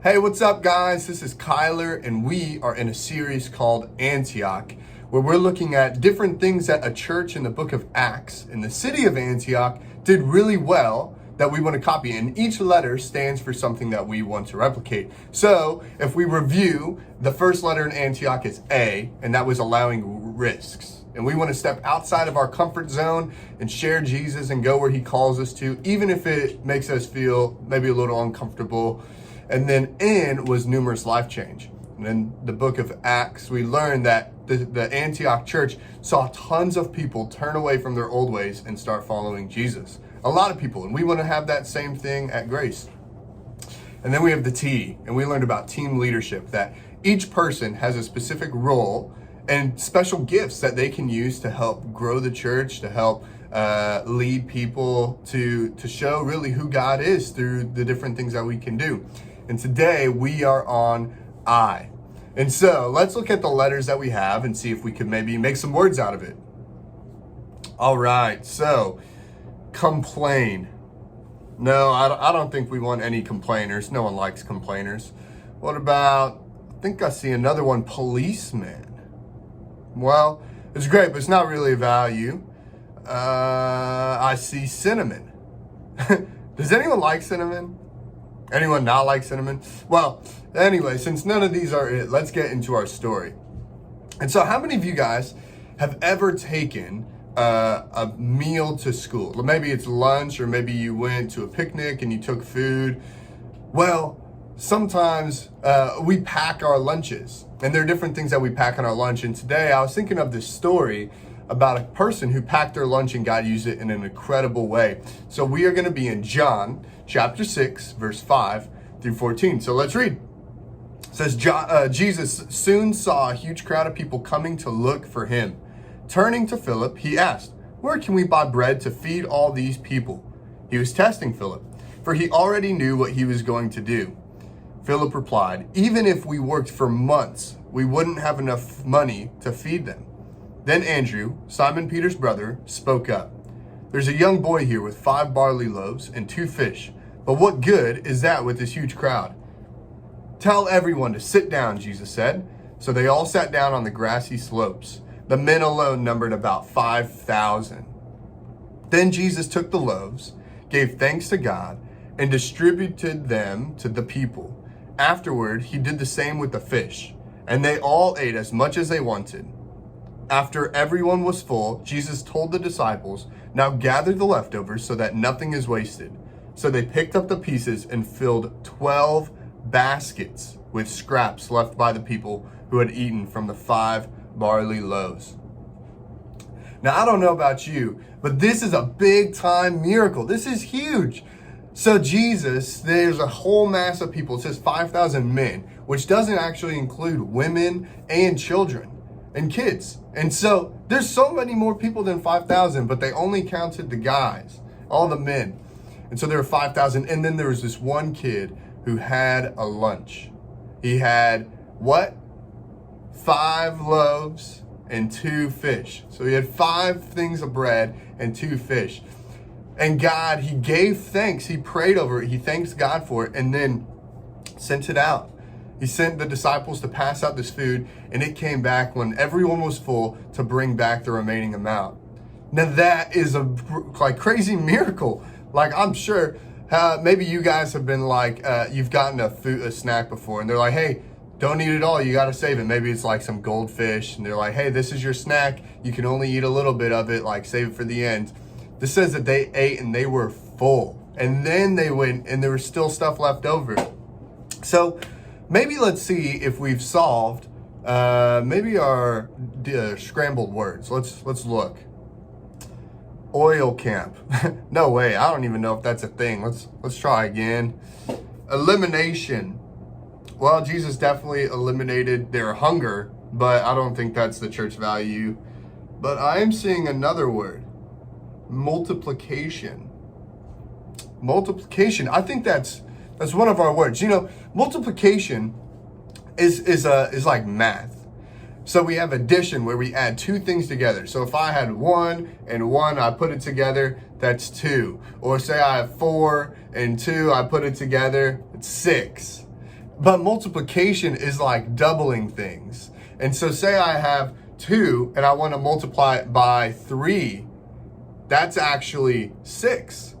Hey, what's up, guys? This is Kyler, and we are in a series called Antioch, where we're looking at different things that a church in the book of Acts in the city of Antioch did really well that we want to copy. And each letter stands for something that we want to replicate. So if we review, the first letter in Antioch is A, and that was allowing risks. And we want to step outside of our comfort zone and share Jesus and go where he calls us to, even if it makes us feel maybe a little uncomfortable. And then N was numerous life change. And in the book of Acts, we learned that the Antioch church saw tons of people turn away from their old ways and start following Jesus. A lot of people, and we want to have that same thing at Grace. And then we have the T, and we learned about team leadership, that each person has a specific role and special gifts that they can use to help grow the church, to help lead people to show really who God is through the different things that we can do. And today we are on I. And so let's look at the letters that we have and see if we can maybe make some words out of it. All right, so complain. No, I don't think we want any complainers. No one likes complainers. What about, I think I see another one, policeman. Well, it's great, but it's not really a value. I see cinnamon. Does anyone like cinnamon? Anyone not like cinnamon? Well, anyway, since none of these are it, let's get into our story. And so how many of you guys have ever taken a meal to school? Maybe it's lunch, or maybe you went to a picnic and you took food. Well, sometimes we pack our lunches, and there are different things that we pack on our lunch. And today I was thinking of this story about a person who packed their lunch and God used it in an incredible way. So we are going to be in John chapter 6, verse 5 through 14. So let's read. It says, Jesus soon saw a huge crowd of people coming to look for him. Turning to Philip, he asked, "Where can we buy bread to feed all these people?" He was testing Philip, for he already knew what he was going to do. Philip replied, "Even if we worked for months, we wouldn't have enough money to feed them." Then Andrew, Simon Peter's brother, spoke up. "There's a young boy here with 5 barley loaves and 2 fish. But what good is that with this huge crowd?" "Tell everyone to sit down," Jesus said. So they all sat down on the grassy slopes. The men alone numbered about 5,000. Then Jesus took the loaves, gave thanks to God, and distributed them to the people. Afterward, he did the same with the fish, and they all ate as much as they wanted. After everyone was full, Jesus told the disciples, "Now gather the leftovers so that nothing is wasted." So they picked up the pieces and filled 12 baskets with scraps left by the people who had eaten from the 5 barley loaves. Now, I don't know about you, but this is a big time miracle. This is huge. So Jesus, there's a whole mass of people. It says 5,000 men, which doesn't actually include women and children and kids. And so there's so many more people than 5,000, but they only counted the guys, all the men. And so there were 5,000. And then there was this one kid who had a lunch. He had what? 5 loaves and 2 fish. So he had 5 things of bread and 2 fish. And God, he gave thanks. He prayed over it. He thanks God for it, and then sent it out. He sent the disciples to pass out this food, and it came back when everyone was full to bring back the remaining amount. Now that is a crazy miracle. Like, I'm sure maybe you guys have been like, you've gotten a snack before, and they're like, "Hey, don't eat it all. You got to save it." Maybe it's like some goldfish, and they're like, "Hey, this is your snack. You can only eat a little bit of it. Like, save it for the end." This says that they ate and they were full, and then they went and there was still stuff left over. So maybe let's see if we've solved maybe our scrambled words. Let's look. Oil camp. No way. I don't even know if that's a thing. Let's try again. Elimination. Well, Jesus definitely eliminated their hunger, but I don't think that's the church value. But I am seeing another word. Multiplication. Multiplication. I think that's one of our words. You know, multiplication is like math. So we have addition, where we add 2 things together. So if I had 1 and 1, I put it together, that's 2. Or say I have 4 and 2, I put it together, it's 6. But multiplication is like doubling things. And so say I have 2 and I want to multiply it by 3. That's actually 6.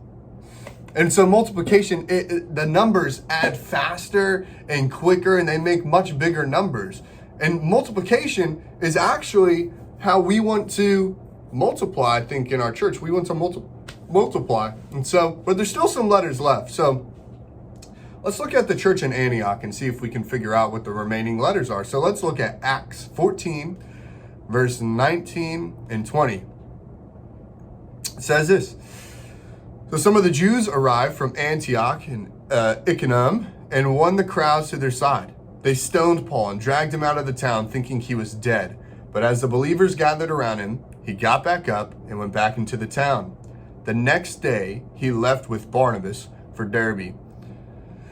And so multiplication, the numbers add faster and quicker, and they make much bigger numbers. And multiplication is actually how we want to multiply, I think, in our church. We want to multiply. And so, but there's still some letters left. So let's look at the church in Antioch and see if we can figure out what the remaining letters are. So let's look at Acts 14, verse 19 and 20. It says this. So some of the Jews arrived from Antioch and Iconium and won the crowds to their side. They stoned Paul and dragged him out of the town, thinking he was dead. But as the believers gathered around him, he got back up and went back into the town. The next day, he left with Barnabas for Derbe.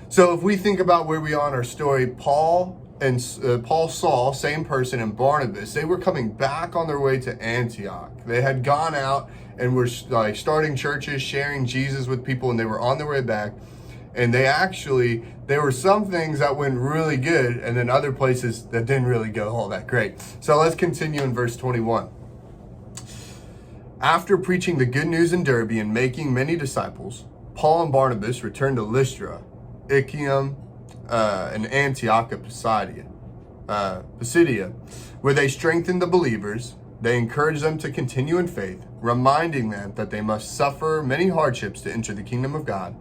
So if we think about where we are in our story, Paul, Saul, same person, and Barnabas, they were coming back on their way to Antioch. They had gone out and were like starting churches, sharing Jesus with people, and they were on their way back. And there were some things that went really good, and then other places that didn't really go all that great. So let's continue in verse 21. After preaching the good news in Derbe and making many disciples, Paul and Barnabas returned to Lystra, Iconium, and Antioch of Pisidia, where they strengthened the believers. They encouraged them to continue in faith, reminding them that they must suffer many hardships to enter the kingdom of God.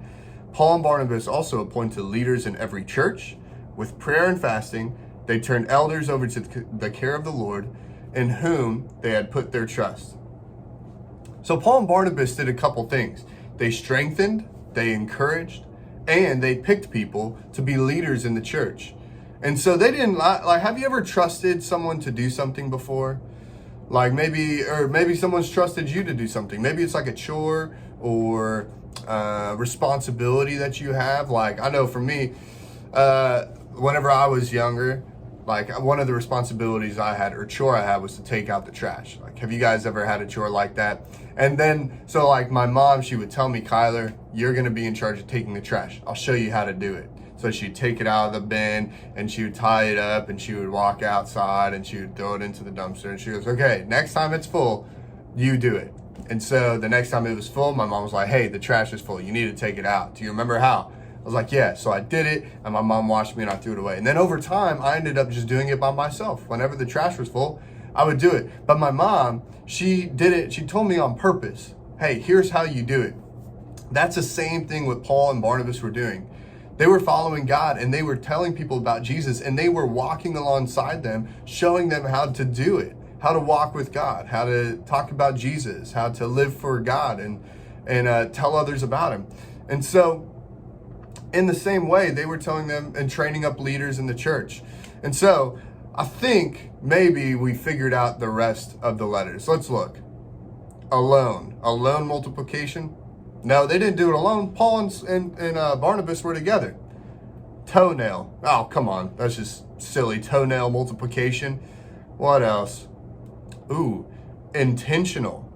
Paul and Barnabas also appointed leaders in every church. With prayer and fasting, they turned elders over to the care of the Lord, in whom they had put their trust. So Paul and Barnabas did a couple things. They strengthened, they encouraged, and they picked people to be leaders in the church. And so they didn't have you ever trusted someone to do something before? Like maybe someone's trusted you to do something. Maybe it's like a chore or responsibility that you have. Like I know for me, whenever I was younger, like one of the responsibilities I had or chore I had was to take out the trash. Like, have you guys ever had a chore like that? And then, so like my mom, she would tell me, Kyler, you're going to be in charge of taking the trash. I'll show you how to do it. So she'd take it out of the bin and she would tie it up and she would walk outside and she would throw it into the dumpster. And she goes, okay, next time it's full, you do it. And so the next time it was full, my mom was like, hey, the trash is full. You need to take it out. Do you remember how? I was like, yeah. So I did it and my mom watched me and I threw it away. And then over time, I ended up just doing it by myself. Whenever the trash was full, I would do it. But my mom, she did it. She told me on purpose, hey, here's how you do it. That's the same thing what Paul and Barnabas were doing. They were following God and they were telling people about Jesus and they were walking alongside them, showing them how to do it, how to walk with God, how to talk about Jesus, how to live for God and tell others about him. And so in the same way, they were telling them and training up leaders in the church. And so I think maybe we figured out the rest of the letters. Let's look. Alone multiplication. No, they didn't do it alone. Paul and Barnabas were together. Toenail. Oh, come on. That's just silly. Toenail multiplication. What else? Ooh, intentional.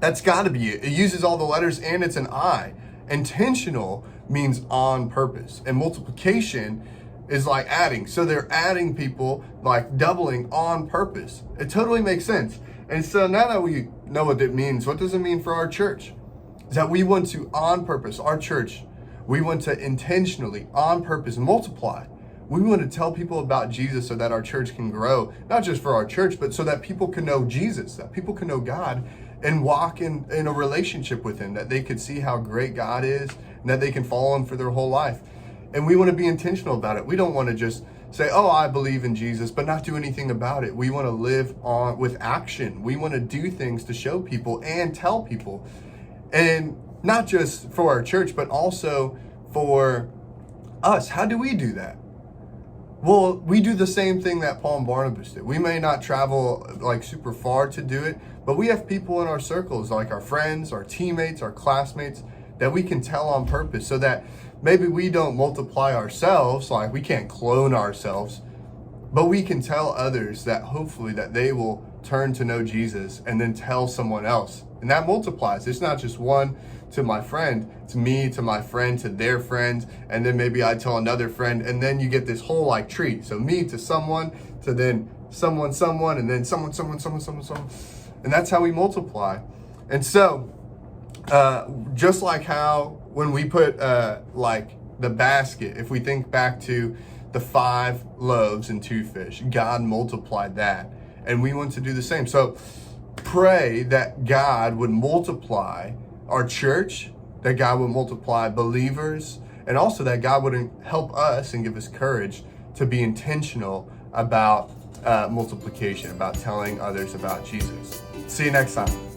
That's got to be it. It uses all the letters and it's an I. Intentional means on purpose. And multiplication is like adding. So they're adding people, like doubling on purpose. It totally makes sense. And so now that we know what it means, what does it mean for our church? Is that we want to, on purpose, our church, we want to intentionally, on purpose, multiply. We want to tell people about Jesus so that our church can grow, not just for our church, but so that people can know Jesus, that people can know God and walk in a relationship with him, that they could see how great God is and that they can follow him for their whole life. And we want to be intentional about it. We don't want to just say, oh, I believe in Jesus, but not do anything about it. We want to live on with action. We want to do things to show people and tell people. And not just for our church, but also for us. How do we do that? Well, we do the same thing that Paul and Barnabas did. We may not travel like super far to do it, but we have people in our circles, like our friends, our teammates, our classmates, that we can tell on purpose so that maybe we don't multiply ourselves, like we can't clone ourselves, but we can tell others that hopefully that they will turn to know Jesus and then tell someone else And that multiplies. It's not just one to my friend, it's me to my friend to their friend, and then maybe I tell another friend, and then you get this whole like tree. So me to someone, to then someone, and then someone. And that's how we multiply. And so, just like how when we put like the basket, if we think back to the 5 loaves and 2 fish, God multiplied that. And we want to do the same. So pray that God would multiply our church, that God would multiply believers, and also that God would help us and give us courage to be intentional about multiplication, about telling others about Jesus. See you next time.